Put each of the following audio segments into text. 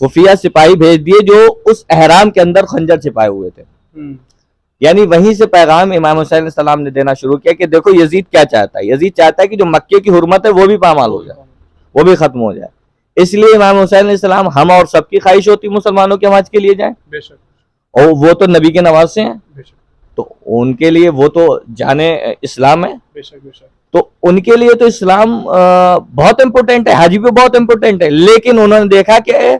خفیہ سپاہی بھیج دیے جو اس احرام کے اندر خنجر چھپائے ہوئے تھے. یعنی وہیں سے پیغام امام حسین علیہ السلام نے دینا شروع کیا کہ دیکھو یزید کیا چاہتا ہے. یزید چاہتا ہے کہ جو مکے کی حرمت ہے وہ بھی پامال ہو جائے, وہ بھی ختم ہو جائے. اس لیے امام حسین علیہ السلام, ہم اور سب کی خواہش ہوتی مسلمانوں کے حج کے لیے جائیں, اور وہ تو نبی کے نواسے ہیں, تو ان کے لیے وہ تو جانے اسلام ہے, تو ان کے لیے تو اسلام بہت امپورٹنٹ ہے, حج بھی بہت امپورٹنٹ ہے. لیکن انہوں نے دیکھا کہ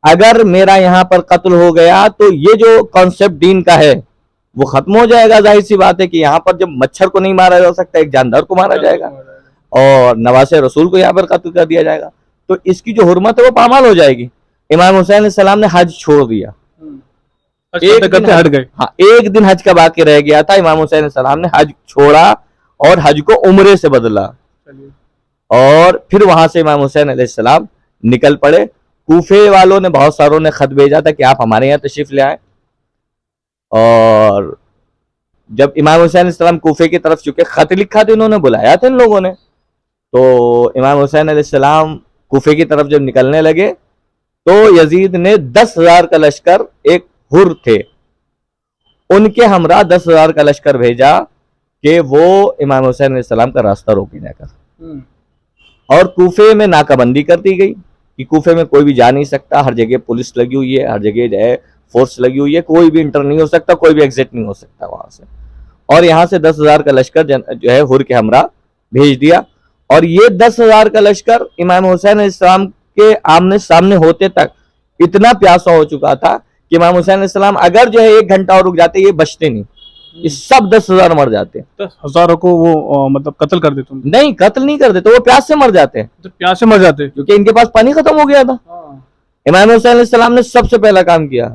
اگر میرا یہاں پر قتل ہو گیا تو یہ جو کانسیپٹ دین کا ہے وہ ختم ہو جائے گا. ظاہر سی بات ہے کہ یہاں پر جب مچھر کو نہیں مارا جا سکتا, ایک جاندار کو مارا جائے گا, اور نواسے رسول کو یہاں پر قتل کر دیا جائے گا, تو اس کی جو حرمت ہے وہ پامال ہو جائے گی. امام حسین علیہ السلام نے حج چھوڑ دیا, ایک دن حج کا باقی رہ گیا تھا. امام حسین علیہ السلام نے حج چھوڑا اور حج کو عمرے سے بدلا, اور پھر وہاں سے امام حسین علیہ السلام نکل پڑے. کوفے والوں نے بہت ساروں نے خط بھیجا تھا کہ آپ ہمارے یہاں تشریف لے آئیں, اور جب امام حسین علیہ السلام کوفے کی طرف چکے, خط لکھا تھا انہوں نے, بلایا تھا ان لوگوں نے, تو امام حسین علیہ السلام کوفے کی طرف جب نکلنے لگے تو یزید نے 10,000 کا لشکر, ایک حر تھے ان کے ہمراہ 10,000 کا لشکر بھیجا کہ وہ امام حسین علیہ السلام کا راستہ روکے جا کر, اور کوفے میں ناکہ بندی کر دی گئی کہ کوفے میں کوئی بھی جا نہیں سکتا, ہر جگہ پولیس لگی ہوئی ہے, ہر جگہ جو ہے فورس لگی ہوئی ہے, کوئی بھی انٹر نہیں ہو سکتا, کوئی بھی ایگزٹ نہیں ہو سکتا وہاں سے. اور یہاں سے 10,000 کا لشکر جو ہے حر کے ہمراہ بھیج دیا, اور یہ 10,000 کا لشکر امام حسین علیہ السلام کے آمنے سامنے ہوتے تک اتنا پیاسا ہو چکا تھا کہ امام حسین علیہ السلام اگر جو ہے 1 گھنٹہ اور رک جاتے یہ بچتے نہیں, یہ سب 10,000 مر جاتے. 10,000 کو وہ مطلب قتل کر دیتے؟ نہیں, قتل نہیں کر دیتے, وہ پیاس سے مر جاتے, پیاس سے مر جاتے کیونکہ ان کے پاس پانی ختم ہو گیا تھا. امام حسین علیہ السلام نے سب سے پہلا کام کیا,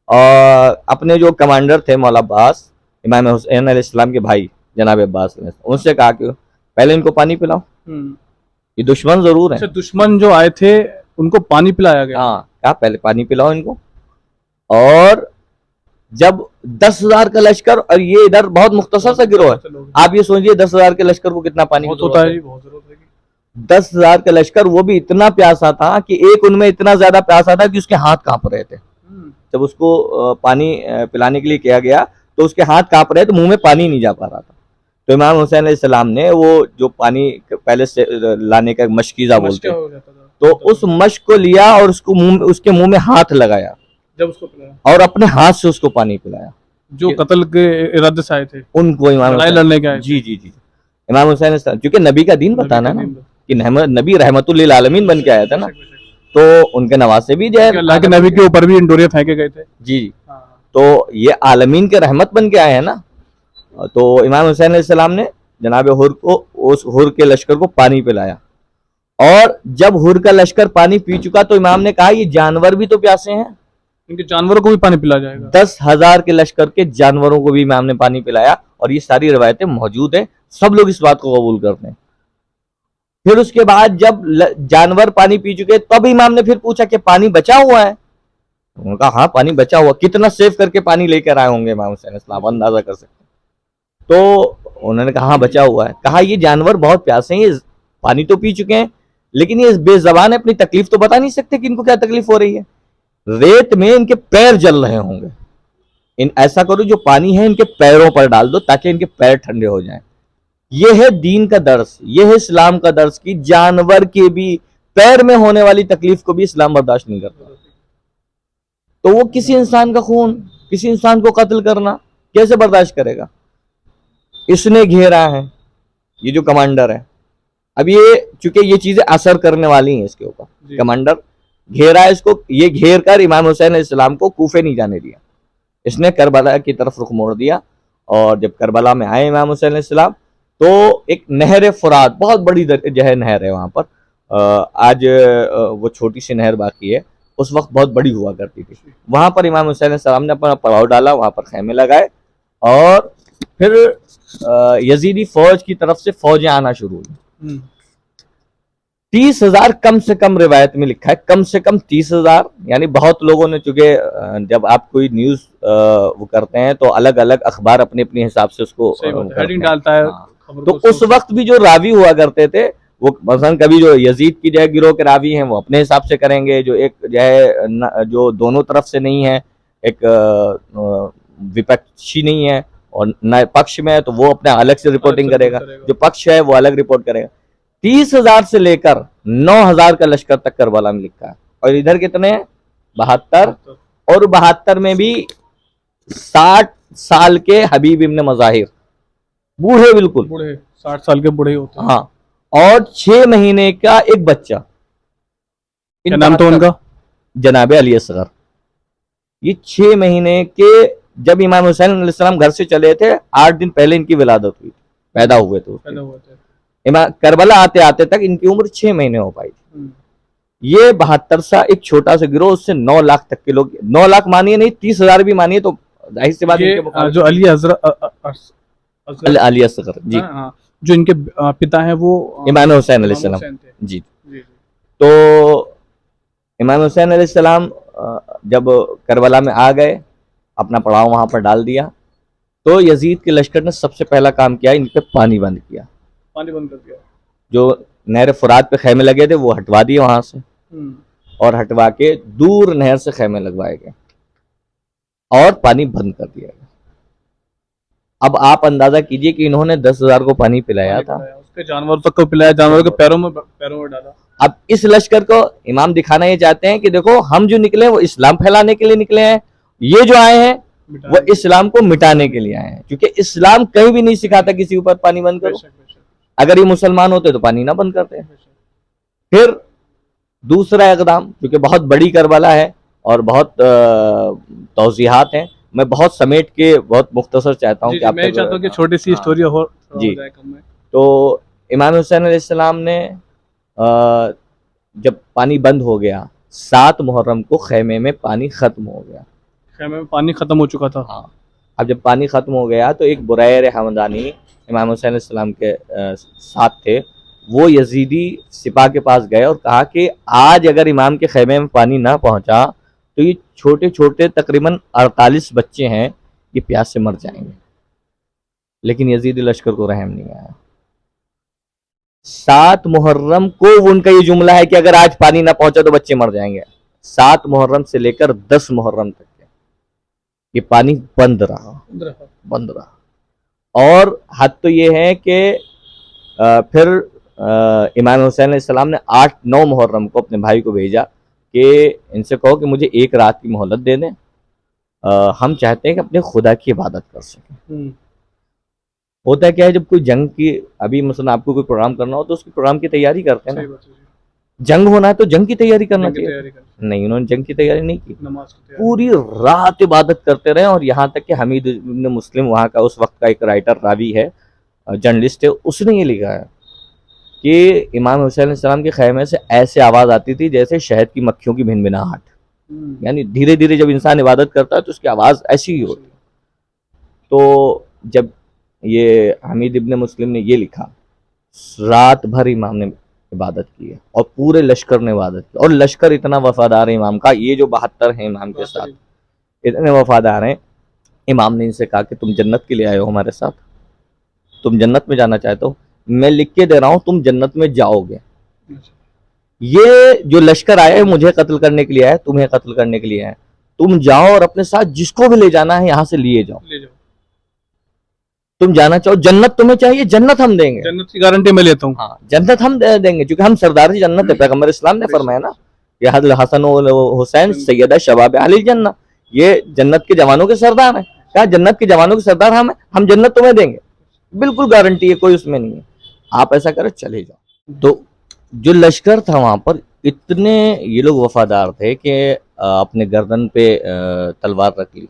اور اپنے جو کمانڈر تھے مولا عباس, امام حسین علیہ السلام کے بھائی جناب عباس, ان سے کہا کہ پہلے ان کو پانی پلاؤ, یہ دشمن ضرور ہیں. دشمن جو آئے تھے ان کو پانی پلایا گیا؟ ہاں, کہا پہلے پانی پلاؤ ان کو. اور جب 10,000 کا لشکر, اور یہ ادھر بہت مختصر سا گروہ ہے, آپ یہ سوچئے 10,000 کے لشکر کو کتنا پانی ہوتا ہے. 10,000 کا لشکر, وہ بھی اتنا پیاسا تھا کہ ایک ان میں اتنا زیادہ پیاسا تھا کہ اس کے ہاتھ کانپ رہے تھے. جب اس کو پانی پلانے کے لیے کیا گیا تو اس کے ہاتھ کانپ رہے, تو منہ میں پانی نہیں جا پا رہا تھا. تو امام حسین علیہ السلام نے وہ جو پانی پہلے سے لانے کا مشکیزہ بولتے ہیں, تو اس مشک کو لیا اور اس کے منہ میں ہاتھ لگایا, جب اس کو پلایا, اور اپنے ہاتھ سے اس کو پانی پلایا. جو قتل کے ارادے سے آئے تھے ان کو, امام لڑائی لڑنے کے آئے تھے. جی, امام حسین علیہ السلام کیونکہ نبی کا دین بتانا نا, کہ نبی رحمت للعالمین بن کے آیا تھا نا, تو ان کے نواسے بھی جو ہے اللہ کے نبی کے اوپر بھی انڈورے پھینکے گئے تھے. جی, تو یہ عالمین کے رحمت بن کے آئے ہیں نا. تو امام حسین علیہ السلام نے جناب حر کو, اس حر کے لشکر کو پانی پلایا, اور جب حر کا لشکر پانی پی چکا تو امام نے کہا یہ جانور بھی تو پیاسے ہیں, ان کے جانوروں کو بھی پانی پلایا جائے گا. 10,000 کے لشکر کے جانوروں کو بھی امام نے پانی پلایا, اور یہ ساری روایتیں موجود ہیں, سب لوگ اس بات کو قبول کرتے ہیں. پھر اس کے بعد جب جانور پانی پی چکے تب امام نے پھر پوچھا کہ پانی بچا ہوا ہے؟ انہوں نے کہا ہاں پانی بچا ہوا. کتنا سیو کر کے پانی لے کر آئے ہوں گے امام حسین علیہ السلام, اندازہ کر سکتے. تو انہوں نے کہا ہاں بچا ہوا ہے. کہا یہ جانور بہت پیاسے ہیں, یہ پانی تو پی چکے ہیں, لیکن یہ بے زبان ہے, اپنی تکلیف تو بتا نہیں سکتے کہ ان کو کیا تکلیف ہو رہی ہے. ریت میں ان کے پیر جل رہے ہوں گے, ایسا کرو جو پانی ہے ان کے پیروں پر ڈال دو تاکہ ان کے پیر ٹھنڈے ہو جائیں. یہ ہے دین کا درس, یہ ہے اسلام کا درس کہ جانور کے بھی پیر میں ہونے والی تکلیف کو بھی اسلام برداشت نہیں کرتا. تو وہ کسی انسان کا خون, کسی انسان کو قتل کرنا کیسے برداشت کرے گا؟ اس نے گھیرا ہے, یہ جو کمانڈر ہے, اب یہ چونکہ یہ چیزیں اثر کرنے والی ہیں اس کے اوپر, کمانڈر گھیرا ہے اس کو, یہ گھیر کر امام حسین علیہ السلام کو کوفے نہیں جانے دیا, اس نے کربلا کی طرف رخ موڑ دیا. اور جب کربلا میں آئے امام حسین علیہ السلام تو ایک نہر فرات, بہت بڑی جو ہے نہر ہے وہاں پر, آج وہ چھوٹی سی نہر باقی ہے, اس وقت بہت بڑی ہوا کرتی تھی. وہاں پر امام حسین علیہ السلام نے اپنا پڑاؤ ڈالا, وہاں پر خیمے لگائے, اور پھر یزیدی فوج کی طرف سے فوجیں آنا شروع ہوئی. 30,000 کم سے کم روایت میں لکھا ہے, کم سے کم 30,000. یعنی بہت لوگوں نے, چونکہ جب آپ کوئی نیوز وہ کرتے ہیں تو الگ الگ اخبار اپنے اپنے حساب سے اس کو ہیڈنگ ڈالتا ہے, تو اس وقت بھی جو راوی ہوا کرتے تھے وہ مثلا کبھی جو یزید کی جو ہے گروہ کے راوی ہیں وہ اپنے حساب سے کریں گے, جو ایک جو ہے جو دونوں طرف سے نہیں ہے, ایک وپکشی نہیں ہے اور نہ پکش میں ہے, تو وہ اپنے الگ سے رپورٹنگ کرے گا, جو پکش ہے وہ الگ رپورٹ کرے گا. 30,000 سے لے کر 9,000 کا لشکر تک کربلا میں لکھا ہے. اور ادھر کتنے ہیں؟ 72. اور 72 میں بھی 60 سال کے حبیب ابن مظاہر, بوڑھے, بالکل بوڑھے, 60 سال کے بوڑھے ہوتے ہیں. ہاں, اور 6 مہینے کا ایک بچہ. کیا نام تھا ان کا؟ جناب علی اصغر. یہ 6 مہینے کے, جب امام حسین علیہ السلام گھر سے چلے تھے 8 دن پہلے ان کی ولادت ہوئی, پیدا ہوئے تھے. کربلا آتے آتے تک ان کی عمر 6 مہینے ہو پائی تھی. یہ 72 سا ایک چھوٹا سا گروہ, اس سے 9 لاکھ تک کے لوگ, 9 لاکھ مانیے نہیں 30,000 بھی مانیے, تو ظاہر سی بات جو علی علی اصغر جی, جو ان کے پتا ہیں وہ امام حسین علیہ السلام. جی, تو امام حسین علیہ السلام جب کربلا میں آ گئے, اپنا پڑاؤ وہاں پر ڈال دیا, تو یزید کے لشکر نے سب سے پہلا کام کیا, ان پہ پانی بند کیا. پانی بند کر دیا. جو نہر فرات پہ خیمے لگے تھے وہ ہٹوا دیے وہاں سے, اور ہٹوا کے دور نہر سے خیمے لگوائے گئے اور پانی بند کر دیا گیا. اب آپ اندازہ کیجئے کہ انہوں نے 10,000 کو پانی پلایا تھا, اس کے جانور تک کو پلایا, جانور کے پیروں میں ڈالا. اب اس لشکر کو امام دکھانا یہ چاہتے ہیں کہ دیکھو ہم جو نکلے وہ اسلام پھیلانے کے لیے نکلے ہیں, یہ جو آئے ہیں وہ اسلام کو مٹانے کے لیے آئے ہیں, کیونکہ اسلام کہیں بھی نہیں سکھاتا کسی اوپر پانی بند کرو. اگر یہ مسلمان ہوتے تو پانی نہ بند کرتے. پھر دوسرا اقدام, کیونکہ بہت بڑی کربلا ہے اور بہت توضیحات ہیں, میں بہت سمیٹ کے بہت مختصر چاہتا ہوں کہ میں چاہتا ہوں کہ چھوٹی سی اسٹوری ہو جائے کم میں. تو امام حسین علیہ السلام نے جب پانی بند ہو گیا, 7 محرم کو خیمے میں پانی ختم ہو گیا. خیمے میں پانی ختم ہو چکا تھا. ہاں, اب جب پانی ختم ہو گیا تو ایک بریر حمدانی امام حسین علیہ السلام کے ساتھ تھے, وہ یزیدی سپاہ کے پاس گئے اور کہا کہ آج اگر امام کے خیمے میں پانی نہ پہنچا تو یہ چھوٹے چھوٹے تقریباً 48 بچے ہیں, یہ پیاس سے مر جائیں گے. لیکن یزیدی لشکر کو رحم نہیں آیا. 7 محرم کو ان کا یہ جملہ ہے کہ اگر آج پانی نہ پہنچا تو بچے مر جائیں گے. 7 محرم سے لے کر 10 محرم تک یہ پانی بند رہا. اور حد تو یہ ہے کہ پھر امام حسین علیہ السلام نے 8-9 محرم کو اپنے بھائی کو بھیجا کہ ان سے کہو کہ مجھے 1 رات کی مہلت دے دیں, ہم چاہتے ہیں کہ اپنے خدا کی عبادت کر سکیں. ہوتا ہے کیا ہے, جب کوئی جنگ کی, ابھی مثلا آپ کو کوئی پروگرام کرنا ہو تو اس کی پروگرام کی تیاری کرتے ہیں نا. جنگ ہونا ہے تو جنگ کی تیاری کرنا چاہیے. نہیں, انہوں نے جنگ کی تیاری نہیں کی, پوری رات عبادت کرتے رہے. اور یہاں تک کہ حمید ابن مسلم وہاں کا اس وقت کا ایک رائٹر راوی ہے, جرنلسٹ ہے, اس نے یہ لکھا ہے کہ امام حسین علیہ السلام کے خیمے سے ایسے آواز آتی تھی جیسے شہد کی مکھیوں کی بھن بھناہٹ, یعنی دھیرے دھیرے جب انسان عبادت کرتا ہے تو اس کی آواز ایسی ہی ہوتی. تو جب یہ حمید ابن مسلم نے یہ لکھا, رات بھر امام نے عبادت کی ہے اور پورے لشکر نے عبادت کی, اور لشکر اتنا وفادار ہے امام کا, یہ جو 72 ہیں امام کے ساتھ اتنے وفادار ہیں. امام نے ان سے کہا کہ تم جنت کے لیے آئے ہو ہمارے ساتھ, تم جنت میں جانا چاہتے ہو, میں لکھ کے دے رہا ہوں تم جنت میں جاؤ گے. یہ جو لشکر آیا ہے مجھے قتل کرنے کے لیے آیا, تمہیں قتل کرنے کے لیے آیا, تم جاؤ اور اپنے ساتھ جس کو بھی لے جانا ہے یہاں سے لیے جاؤ. تم جانا چاہو, جنت تمہیں چاہیے, جنت ہم دیں گے, جنت کی گارنٹی میں لیتا ہوں. ہاں, جنت ہم دیں گے, کیونکہ ہم سردار جنت ہے. پیغمبر اسلام نے فرمایا نا کہ حضرت حسن و حسین سیدہ شباب اہل الجنہ, یہ جنت کے جوانوں کے سردار ہیں. کہا جنت کے جوانوں کے سردار ہم جنت تمہیں دیں گے, بالکل گارنٹی ہے, کوئی اس میں نہیں ہے, آپ ایسا کرو چلے جاؤ. تو جو لشکر تھا وہاں پر اتنے یہ لوگ وفادار تھے کہ اپنے گردن پہ تلوار رکھ لی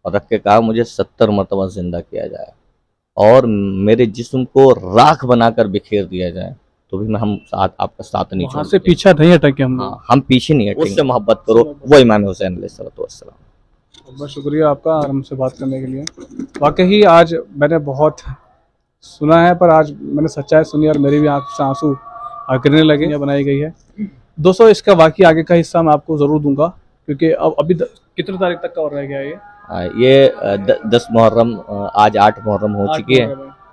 اور رکھ کے کہا مجھے 70 مرتبہ زندہ کیا جائے اور میرے جسم کو راکھ بنا کر بکھیر دیا جائے تو بھی ہم ساتھ آپ کا ساتھ نہیں چھوڑیں. وہاں سے پیچھا نہیں ہٹے ہم لوگ, ہم پیچھے نہیں ہٹیں. اس سے محبت کرو, وہ امام حسین علیہ السلام. بہت شکریہ آپ کا ہم سے بات کرنے کے لیے. واقعی آج میں نے بہت سنا ہے پر آج میں نے سچائی سنی اور میری بھی آنکھ سے آنسو گرنے لگے. یہ بنائی گئی ہے دوستو, اس کا واقعی آگے کا حصہ میں آپ کو ضرور دوں گا کیونکہ ابھی کتنے تاریخ تک کا اور رہ گیا ہے. یہ 10 محرم, آج 8 محرم ہو چکی ہے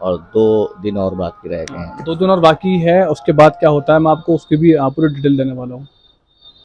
اور 2 دن اور باقی رہ گئے ہیں. 2 دن اور باقی ہے, اس کے بعد کیا ہوتا ہے میں آپ کو اس کی بھی پوری ڈیٹیل دینے والا ہوں.